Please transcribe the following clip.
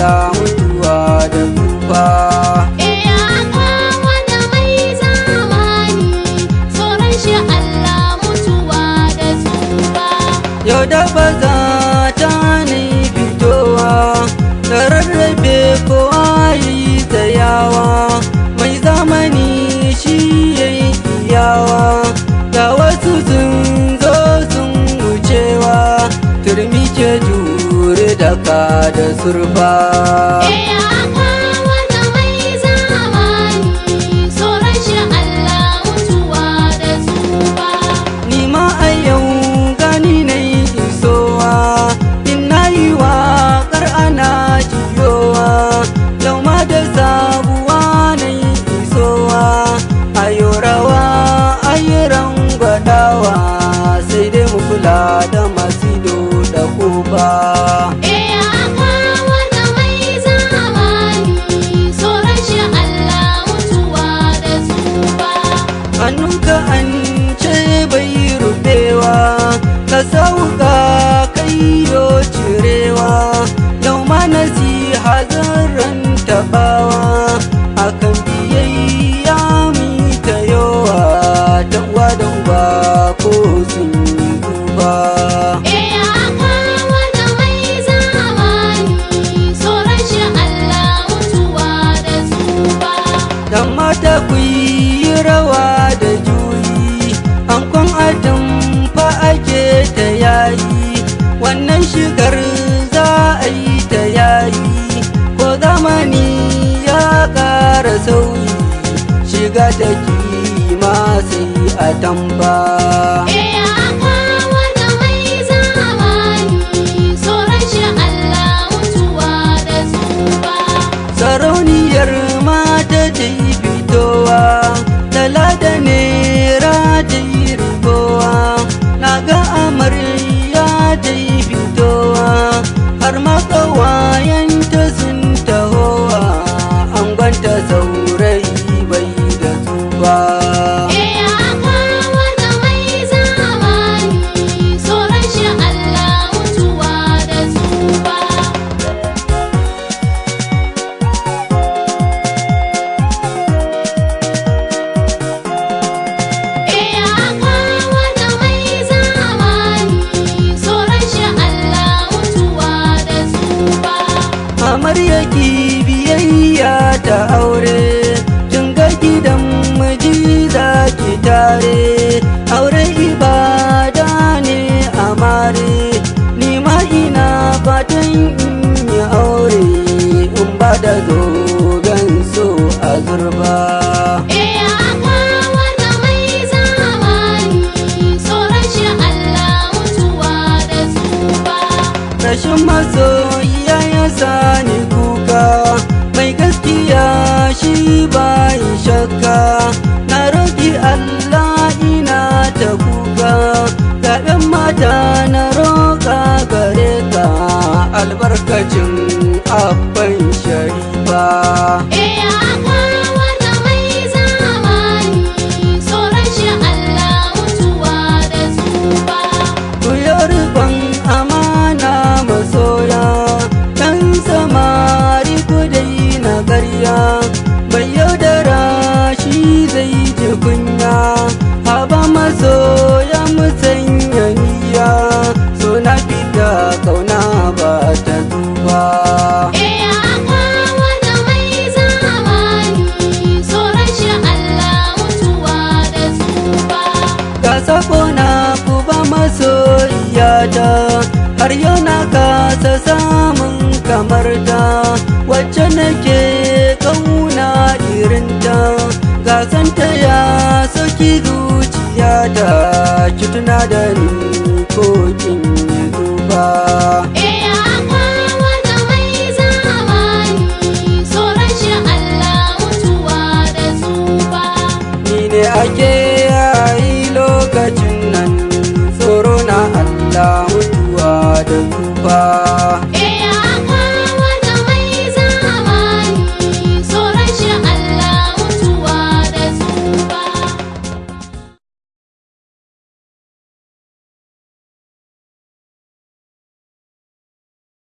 Allah mutuwa da tsufa. Yau da ba za ta ni fitowa da rarrabe kowa yi tsayawa, mai zamani shi ya yi iyawa, ga wasu sun zo sun wucewa, turmi ke jure da ka da surfa. Sai dai mu kula da masu da kuba. Hannunka an ce bai rubewa, ka sauka kai yo cirewa, yau ma nasiha zan tabawa, akan biyayya mi ta yowa, ta uwa da uba ko sun yi duba. Dan mata ku yi rawa da juyi, ankon adam fa ake ta yayi, wannan shigar za a yi ta yayi, ko zamani ya ƙara sauyi, shiga ta kima sai a tamba. Sarauniyar mata ta yi fitowa, tala da nera ta yi rigowa, na ga amarya ta yi fitowa, har ma ƙawayenta sun tahowa, angonta saurayi bai da tsufa. Amarya ki biyayya ta aure, kin ga gidan miji za ki tare, aure ibada ne amare, ni ma ina fatan in yi aure, in ba da zoben so azurba. Rashin masoyiya ya sani kuka, mai gaskiya shi bai shakka, na roƙi Allah ina ta kuka, ga ɗan mata na roƙa gare ka, albarkacin abban sharifa. Mai yaudara shi zai ji kunya, haba masoya musanya niyya, so na fita kauna ba ta duba. Ga sako na ku ba masoyiyata, har yau na kasa samun kamar ta, wacce nake kauna irinta, gasanta ya sauki zuciyata, ki tuna da ni ko kin yi duba. Ni ne ake yayi lokacin nan, tsoro na Allah mutuwa da tsufa.